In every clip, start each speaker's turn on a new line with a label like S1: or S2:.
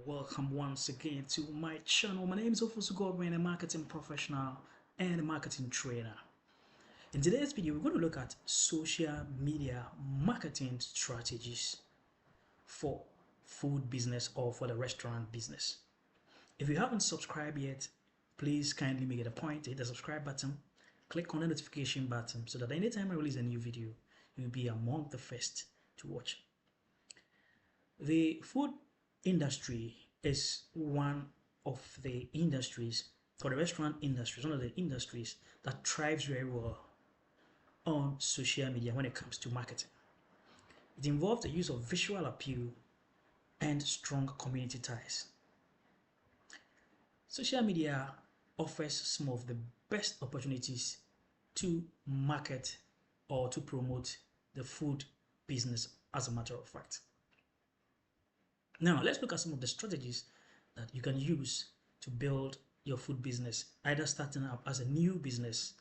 S1: welcome once again to my channel. My name is Ofosu Godwin, a marketing professional and a marketing trainer. In today's video, we're going to look at social media marketing strategies for food business or for the restaurant business. If you haven't subscribed yet, please kindly make it a point to hit the subscribe button, click on the notification button so that anytime I release a new video, you'll be among the first to watch. The food industry is one of the industries, or the restaurant industry is one of the industries that thrives very well on social media when it comes to marketing. It involves the use of visual appeal and strong community ties. Social media offers some of the best opportunities to market or to promote the food business, as a matter of fact. Now, let's look at some of the strategies that you can use to build your food business, either starting up as a new business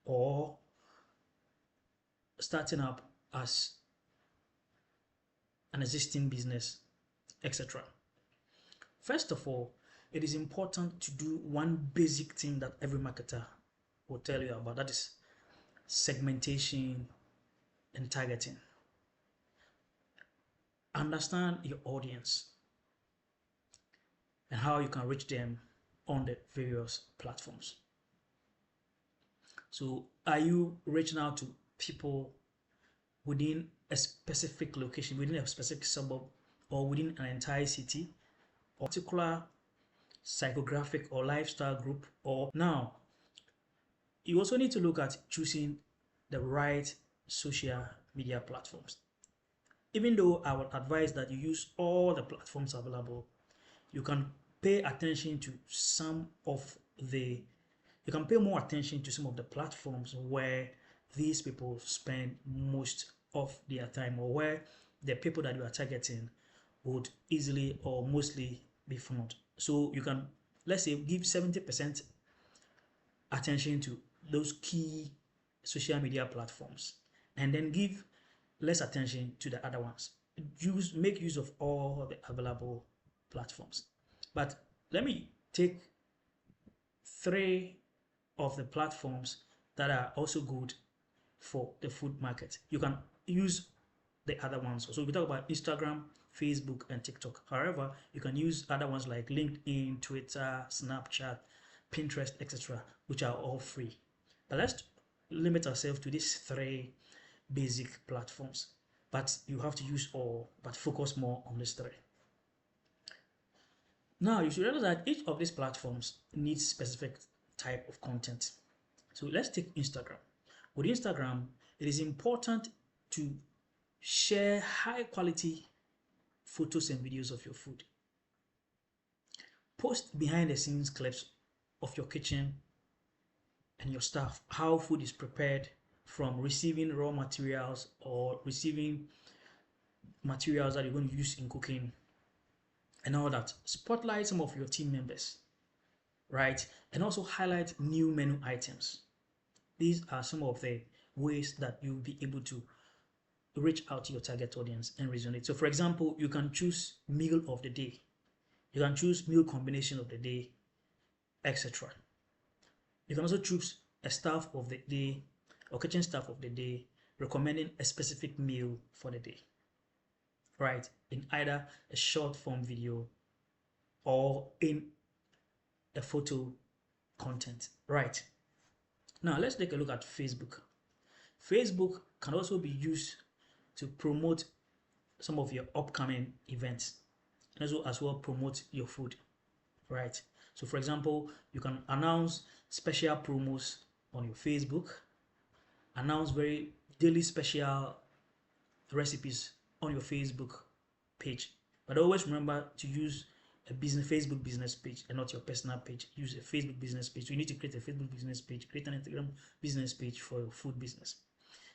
S1: or starting up as an existing business, etc. First of all, it is important to do one basic thing that every marketer will tell you about, that is segmentation and targeting. Understand your audience and how you can reach them on the various platforms. So, are you reaching out to people within a specific location, within a specific suburb, or within an entire city, or particular psychographic or lifestyle group? Or now, you also need to look at choosing the right social media platforms. Even though I would advise that you use all the platforms available, you can pay attention to you can pay more attention to some of the platforms where these people spend most of their time, or where the people that you are targeting would easily or mostly be found. So you can, let's say, give 70% attention to those key social media platforms and then give less attention to the other ones. Make use of all the available platforms. But let me take 3 of the platforms that are also good for the food market. You can use the other ones. So we talk about Instagram, Facebook, and TikTok. However, you can use other ones like LinkedIn, Twitter, Snapchat, Pinterest, etc., which are all free. But let's limit ourselves to these 3 basic platforms. But you have to use all, but focus more on these 3. Now, you should realize that each of these platforms needs specific type of content. So let's take Instagram. With Instagram, it is important to share high quality photos and videos of your food. Post behind the scenes clips of your kitchen and your staff, how food is prepared, from receiving raw materials or receiving materials that you're going to use in cooking and all that. Spotlight some of your team members, right? And also highlight new menu items. These are some of the ways that you'll be able to reach out to your target audience and resonate. So for example, you can choose meal of the day. You can choose meal combination of the day, etc. You can also choose a staff of the day or kitchen staff of the day, recommending a specific meal for the day, right? In either a short form video or in a photo content, right? Now let's take a look at Facebook. Facebook can also be used to promote some of your upcoming events and also as well promote your food, right? So for example, you can announce special promos on your Facebook, announce very daily special recipes on your Facebook page. But always remember to use a Facebook business page and not your personal page. Use a Facebook business page. So you need to create a Facebook business page, create an Instagram business page for your food business.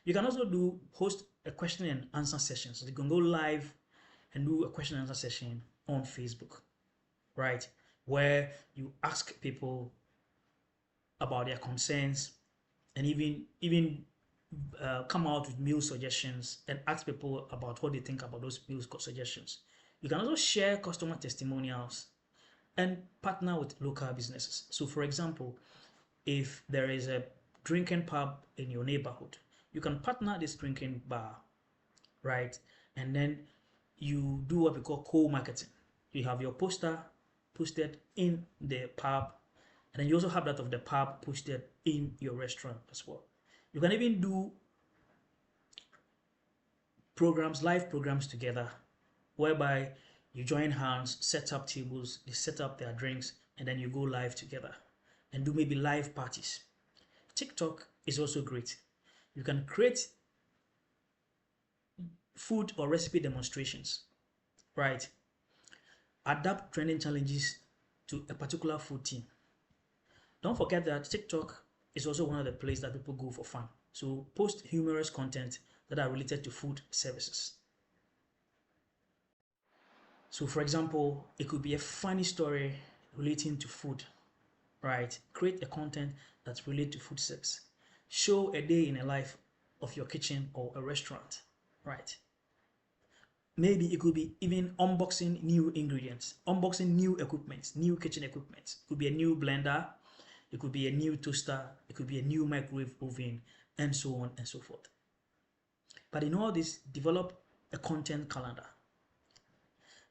S1: You can also host a question and answer session. So you can go live and do a question and answer session on Facebook, right? Where you ask people about their concerns and even come out with meal suggestions and ask people about what they think about those meal suggestions. You can also share customer testimonials and partner with local businesses. So for example, if there is a drinking pub in your neighborhood, you can partner this drinking bar, right? And then you do what we call co-marketing. You have your poster posted in the pub, and then you also have that of the pub posted in your restaurant as well. You can even do programs, live programs together, whereby you join hands, set up tables, they set up their drinks, and then you go live together and do maybe live parties. TikTok is also great. You can create food or recipe demonstrations, right? Adapt trending challenges to a particular food team. Don't forget that TikTok is also one of the places that people go for fun. So post humorous content that are related to food services. So for example, it could be a funny story relating to food, right? Create a content that's related to food service. Show a day in a life of your kitchen or a restaurant, right? Maybe it could be even unboxing new ingredients, unboxing new equipment, new kitchen equipment. It could be a new blender, it could be a new toaster, it could be a new microwave oven, and so on and so forth. But in all this, develop a content calendar.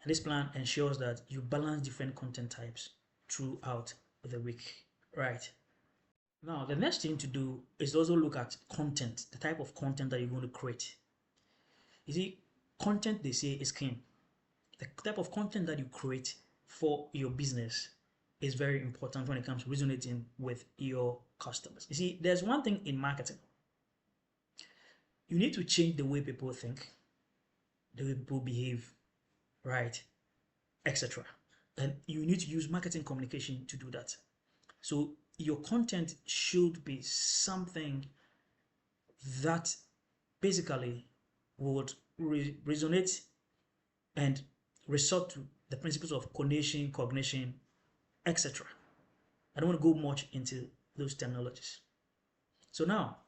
S1: And this plan ensures that you balance different content types throughout the week, right? Now, the next thing to do is also look at content, the type of content that you're going to create. You see, content, they say, is king. The type of content that you create for your business is very important when it comes to resonating with your customers. You see, there's one thing in marketing. You need to change the way people think, the way people behave, right, etc. And you need to use marketing communication to do that. So your content should be something that basically would resonate and resort to the principles of conation, cognition, etc. I don't want to go much into those terminologies. So now,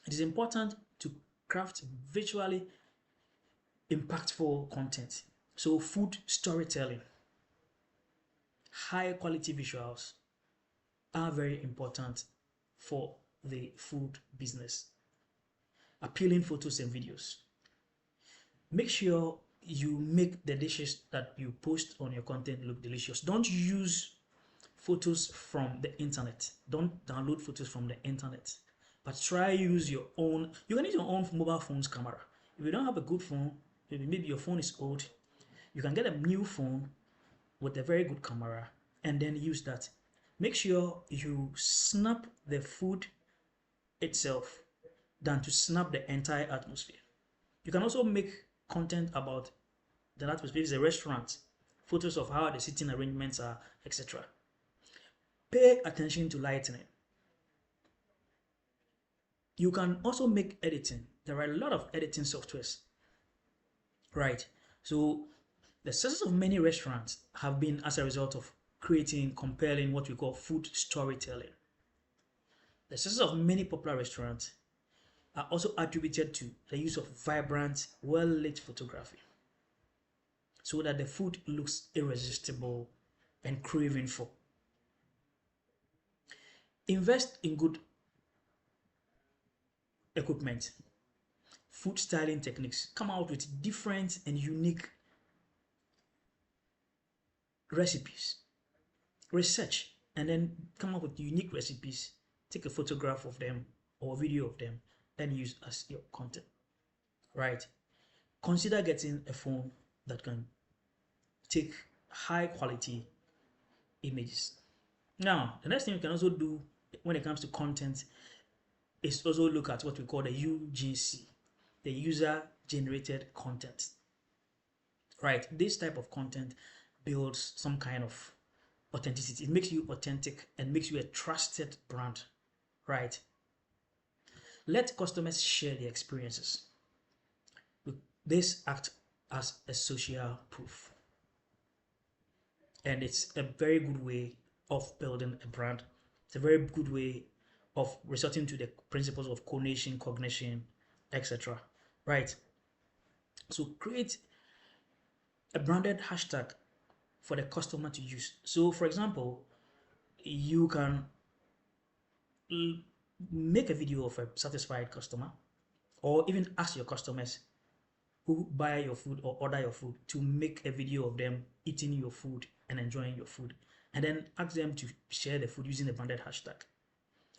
S1: it is important to craft visually impactful content. So food storytelling, high quality visuals are very important for the food business. Appealing photos and videos. Make sure you make the dishes that you post on your content look delicious. Don't use photos from the internet. Don't download photos from the internet, but try use your own. You can use your own mobile phone's camera. If you don't have a good phone, maybe your phone is old, you can get a new phone with a very good camera and then use that. Make sure you snap the food itself than to snap the entire atmosphere. You can also make content about the atmosphere. If it's a restaurant, photos of how the seating arrangements are, etc. Pay attention to lighting. You can also make editing. There are a lot of editing softwares, right? So the success of many restaurants have been as a result of creating compelling what we call food storytelling. The success of many popular restaurants are also attributed to the use of vibrant, well-lit photography so that the food looks irresistible and cravingful. Invest in good equipment, food styling techniques. Come out with different and unique recipes. Research and then come up with unique recipes. Take a photograph of them or a video of them and use as your content, right? Consider getting a phone that can take high quality images. Now, the next thing you can also do when it comes to content is also look at what we call the UGC, the user generated content, right? This type of content builds some kind of authenticity. It makes you authentic and makes you a trusted brand, right? Let customers share their experiences. This acts as a social proof. And it's a very good way of building a brand. It's a very good way of resorting to the principles of conation, cognition, etc. Right? So create a branded hashtag for the customer to use. So for example, you can make a video of a satisfied customer, or even ask your customers who buy your food or order your food to make a video of them eating your food and enjoying your food, and then ask them to share the food using the branded hashtag.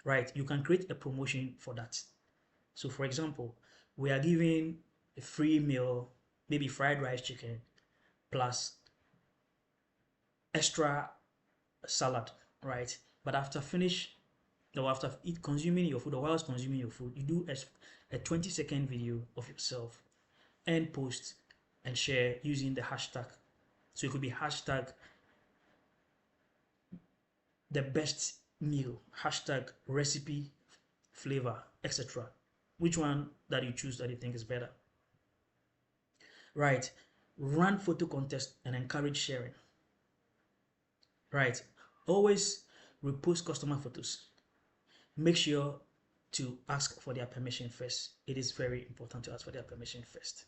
S1: Right, you can create a promotion for that. So for example, we are giving a free meal, maybe fried rice chicken plus extra salad, right? But after finish or after consuming your food, or whilst consuming your food, you do a 20-second video of yourself and post and share using the hashtag. So it could be hashtag the best meal, hashtag recipe, flavor, etc. Which one that you choose that you think is better. Right, run photo contest and encourage sharing. Right, always repost customer photos. Make sure to ask for their permission first. It is very important to ask for their permission first.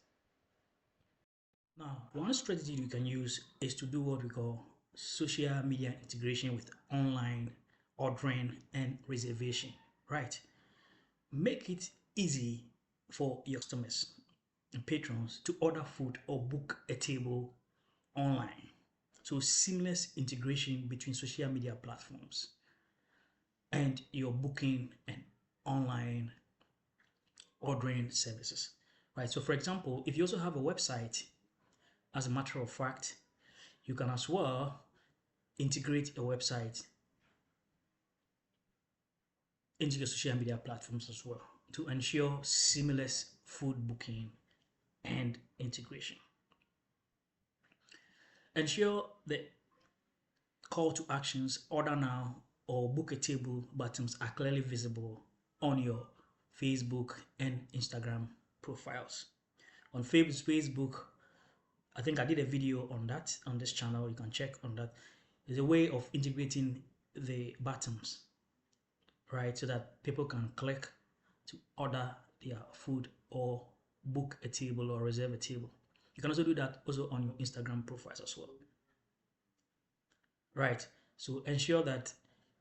S1: Now, one strategy you can use is to do what we call social media integration with online ordering and reservation, right? Make it easy for your customers and patrons to order food or book a table online. So seamless integration between social media platforms and your booking and online ordering services, right? So for example, if you also have a website, as a matter of fact, you can as well integrate a website into your social media platforms as well to ensure seamless food booking and integration. Ensure the call to actions, order now or book a table buttons are clearly visible on your Facebook and Instagram profiles. On Facebook, I think I did a video on that on this channel. You can check on that. There's a way of integrating the buttons, right? So that people can click to order their food or book a table or reserve a table. You can also do that also on your Instagram profiles as well. Right. So ensure that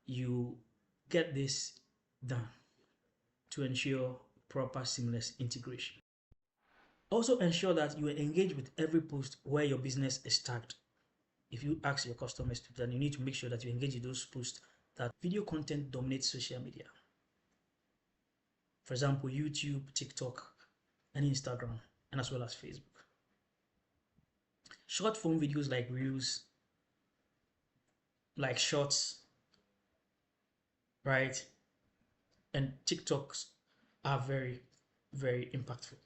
S1: you get this done to ensure proper seamless integration. Also ensure that you engage with every post where your business is tagged. If you ask your customers to, then you need to make sure that you engage in those posts that video content dominates social media. For example, YouTube, TikTok, and Instagram, and as well as Facebook. Short form videos like Reels, like Shorts, right? And TikToks are very, very impactful.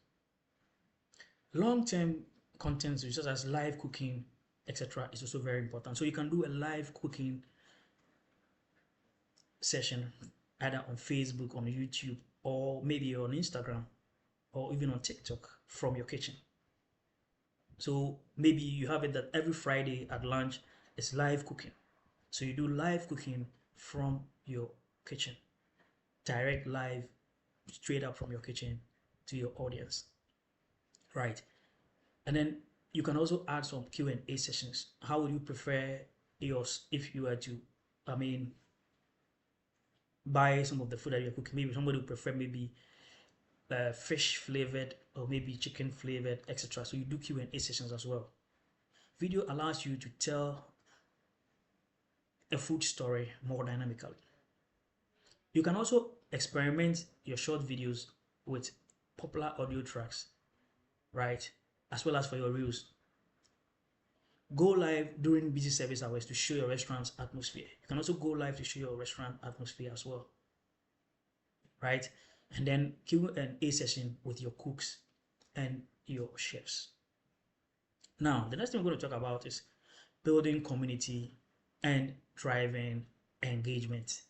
S1: Long-term content such as live cooking, etc. is also very important. So you can do a live cooking session either on Facebook, on YouTube, or maybe on Instagram, or even on TikTok from your kitchen. So maybe you have it that every Friday at lunch is live cooking. So you do live cooking from your kitchen, direct live, straight up from your kitchen to your audience, right? And then you can also add some Q&A sessions. How would you prefer yours if you were to, buy some of the food that you're cooking? Maybe somebody would prefer maybe fish flavored or maybe chicken flavored, etc. So you do Q&A sessions as well. Video allows you to tell a food story more dynamically. You can also experiment your short videos with popular audio tracks, right? As well as for your reels. Go live during busy service hours to show your restaurant's atmosphere. You can also go live to show your restaurant atmosphere as well, right? And then Q&A session with your cooks and your chefs. Now, the next thing we're going to talk about is building community and driving engagement.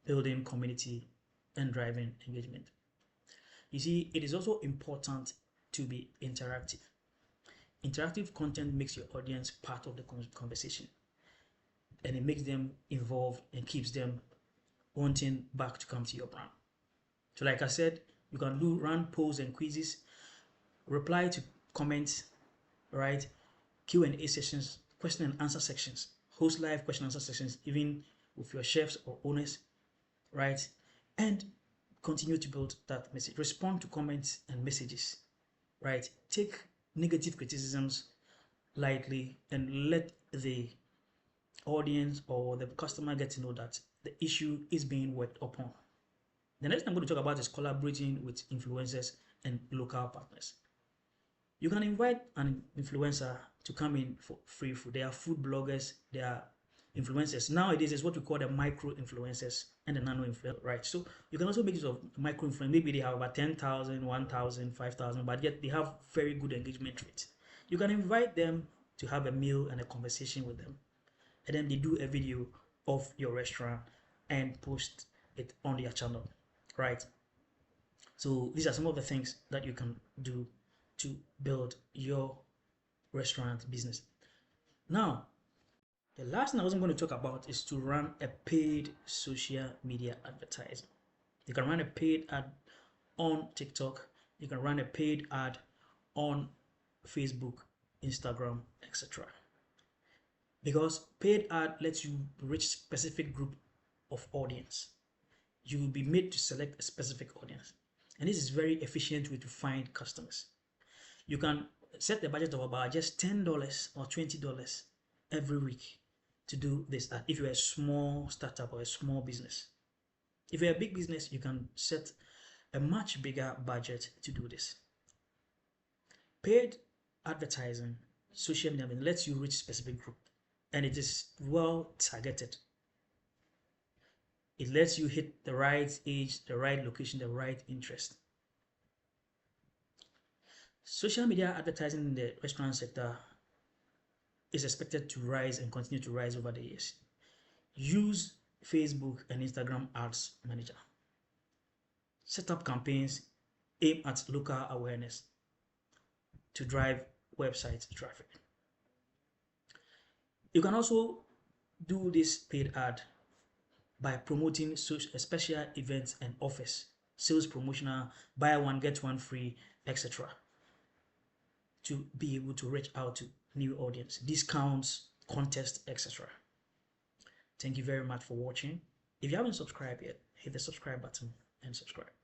S1: Building community and driving engagement. You see, it is also important to be interactive. Interactive content makes your audience part of the conversation, and it makes them involved and keeps them wanting back to come to your brand. So like I said, you can run polls and quizzes, reply to comments, right? Q&A sessions, question and answer sections, host live question and answer sessions, even with your chefs or owners, right? And continue to build that message. Respond to comments and messages, right? Take negative criticisms lightly and let the audience or the customer get to know that the issue is being worked upon. The next thing I'm going to talk about is collaborating with influencers and local partners. You can invite an influencer to come in for free food. There are food bloggers, there are influencers. Nowadays, it's what we call the micro influencers and the nano influencers, right? So you can also make use of micro influencers. Maybe they have about 10,000, 1,000, 5,000, but yet they have very good engagement rates. You can invite them to have a meal and a conversation with them, and then they do a video of your restaurant and post it on their channel, right? So these are some of the things that you can do to build your restaurant business. Now, the last thing I was going to talk about is to run a paid social media advertising. You can run a paid ad on TikTok, you can run a paid ad on Facebook, Instagram, etc. Because paid ad lets you reach specific group of audience. You will be made to select a specific audience, and this is very efficient way to find customers. You can set the budget of about just $10 or $20 every week to do this ad if you're a small startup or a small business. If you're a big business, you can set a much bigger budget to do this. Paid advertising, social media, lets you reach specific group, and it is well targeted. It lets you hit the right age, the right location, the right interest. Social media advertising in the restaurant sector is expected to rise and continue to rise over the years. Use Facebook and Instagram Ads Manager. Set up campaigns aimed at local awareness to drive website traffic. You can also do this paid ad by promoting special events and offers, sales promotional, buy one, get one free, etc. to be able to reach out to new audience, discounts, contests, etc. Thank you very much for watching. If you haven't subscribed yet, hit the subscribe button and subscribe.